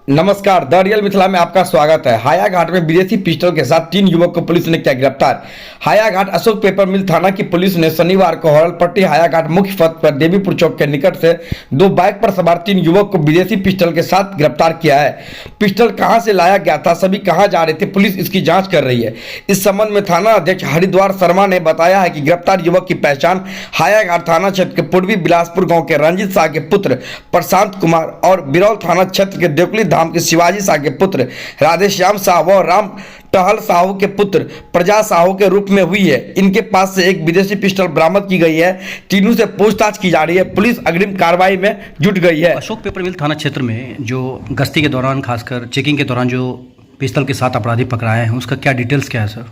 नमस्कार, the real Mithila में आपका स्वागत है। हायाघाट में विदेशी पिस्टल के साथ 3 युवक को पुलिस ने किया गिरफ्तार। हायाघाट अशोक पेपर मिल थाना की पुलिस ने शनिवार को हरलपट्टी हायाघाट मुख्य पथ पर देवीपुर चौक के निकट से 2 बाइक पर सवार 3 युवक को विदेशी पिस्टल के साथ गिरफ्तार किया है। पिस्टल कहां से लाया गया था, सभी कहां जा रहे थे, पुलिस इसकी जाँच कर रही है। इस संबंध में थाना अध्यक्ष हरिद्वार शर्मा ने बताया है कि गिरफ्तार युवक की पहचान हायाघाट थाना क्षेत्र के पूर्वी बिलासपुर गाँव के रंजीत शाह के पुत्र प्रशांत कुमार और बिरौल थाना क्षेत्र के देवकुली धाम के शिवाजी शाह के पुत्र राधेश्याम शाह व राम टहल साहू के पुत्र प्रजा साहू के रूप में हुई है। इनके पास से एक विदेशी पिस्टल बरामद की गई है। तीनों से पूछताछ की जा रही है। पुलिस अग्रिम कार्रवाई में जुट गई है। अशोक पेपर मिल थाना क्षेत्र में जो गश्ती के दौरान, खासकर चेकिंग के दौरान जो पिस्टल के साथ अपराधी पकड़ाए हैं, उसका क्या डिटेल्स क्या है सर?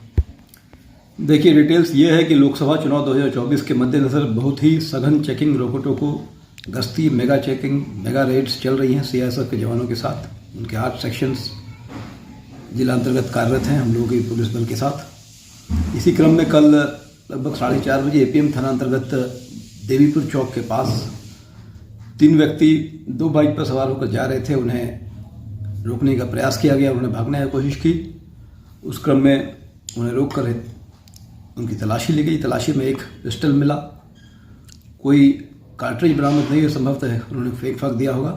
देखिए, डिटेल्स ये है कि लोकसभा चुनाव 2024 के मद्देनज़र बहुत ही सघन चेकिंग, रोकोटो को गश्ती, मेगा चेकिंग, मेगा रेड्स चल रही हैं सीआईएसएफ के जवानों के साथ। उनके 8 सेक्शंस जिला अंतर्गत कार्यरत हैं हम लोगों के पुलिस बल के साथ। इसी क्रम में कल लगभग 4:30 बजे एपीएम थाना अंतर्गत देवीपुर चौक के पास 3 व्यक्ति 2 बाइक पर सवार होकर जा रहे थे। उन्हें रोकने का प्रयास किया गया, उन्होंने भागने की कोशिश की। उस क्रम में उन्हें रोक कर उनकी तलाशी ली गई। तलाशी में एक पिस्टल मिला। कोई कार्ट्रिज बरामद नहीं है, संभवतः उन्होंने फेंक फाक दिया होगा।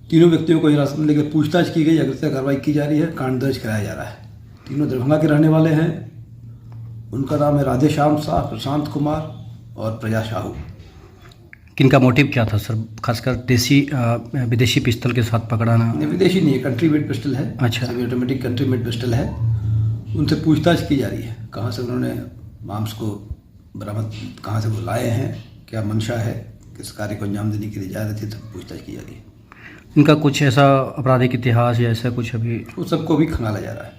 तीनों व्यक्तियों को हिरासत में लेकर पूछताछ की गई। अग्रिम कार्रवाई की जा रही है। कांड दर्ज कराया जा रहा है। तीनों दरभंगा के रहने वाले हैं। उनका नाम है राधेश्याम शाह, प्रशांत कुमार और प्रजा साहू। किनका मोटिव क्या था सर, खासकर विदेशी पिस्टल के साथ पकड़ाना? विदेशी नहीं है, कंट्री मेड पिस्टल है। अच्छा। Semi automatic country made pistol है। उनसे पूछताछ की जा रही है, कहाँ से उन्होंने मांस को बरामद, कहाँ से वो लाए हैं, क्या मंशा है, किस कार्य को अंजाम देने के लिए जा रहे थे, सब पूछताछ की जा रही है। इनका कुछ ऐसा आपराधिक इतिहास या ऐसा कुछ अभी? वो सबको भी खंगाला जा रहा है।